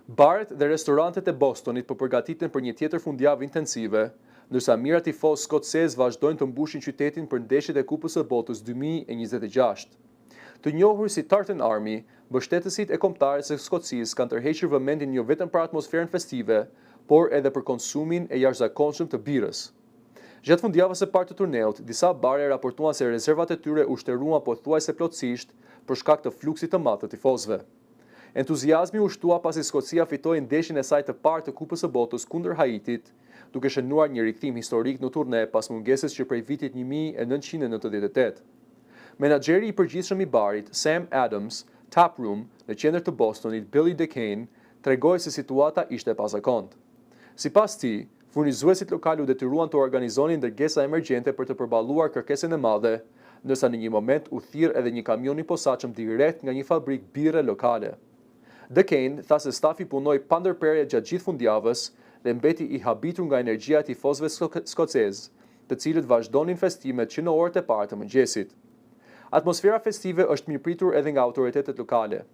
Baret dhe restorantet e Bostonit po përgatiten për një tjetër fundjavë intensive, ndërsa mijëra tifozë skocez vazhdojnë të mbushin qytetin për ndeshjet e Kupës së Botës 2026. Të njohur si Tartan Army, mbështetësit e kombëtarës së Skocisë kanë tërhequr vëmendjen jo vetëm për atmosferën festive, por edhe për konsumin e jashtëzakonshëm të birës. Gjatë fundjavës së parë të turneut, disa bare raportuan se rezervat e tyre u shtëruan pothuajse plotësisht për shkak të fluksit të madh të tifozëve. Entuziazmi u shtua pasi Skocia fitoi ndeshjen e saj të parë të Kupës së Botës kundër Haitit, duke shënuar një rikthim historik në turne pas mungesës që prej vitit 1998. Menaxheri i përgjithshëm i barit, Sam Adams, Taproom, në qendër të Bostonit, Billy DeCane, tregoi se situata ishte e pazakontë. Sipas tij, furnizuesit lokal u detyruan të organizonin ndërgesa emergjente për të përballuar kërkesën e madhe, ndërsa në një moment u thirr edhe një kamion i posaçëm direkt nga një fabrikë bire lokale. DeCane tha se stafi punoi pa ndërprerje gjatë gjithë fundjavës dhe mbeti i habitur nga energjia e tifozëve skocez, të cilët vazhdonin festimet që në orët e parë të mëngjesit. Atmosfera festive është mirëpritur edhe nga autoritetet lokale.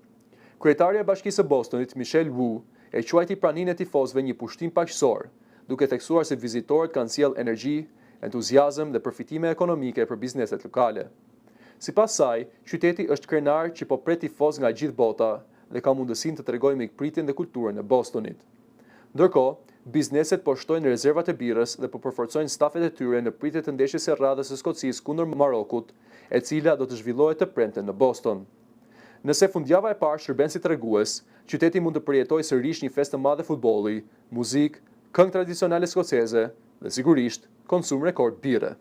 Kryetaria e Bashkisë së Bostonit, Michelle Wu, e quajti praninë e tifozëve një pushtim paqësor, duke theksuar se vizitorët kanë sjellë energji, entuziazëm dhe përfitime ekonomike për bizneset lokale. Sipas saj, qyteti është krenar që po pret tifoz nga gjithë bota dhe ka mundësinë të tregojë mikpritjen dhe kulturën e Bostonit. Ndërkohë, bizneset po shtojnë rezervat e birës dhe po përforcojnë stafet e tyre në pritje të ndeshjes së radhës së Skocisë kundër Marokut, e cila do të zhvillohet të premte në Boston. Nëse fundjava e parë shërben si tregues, qyteti mund të përjetojë sërish një festë të madhe futbolli, muzikë, këngë tradicionale skoceze dhe sigurisht konsum rekord bire.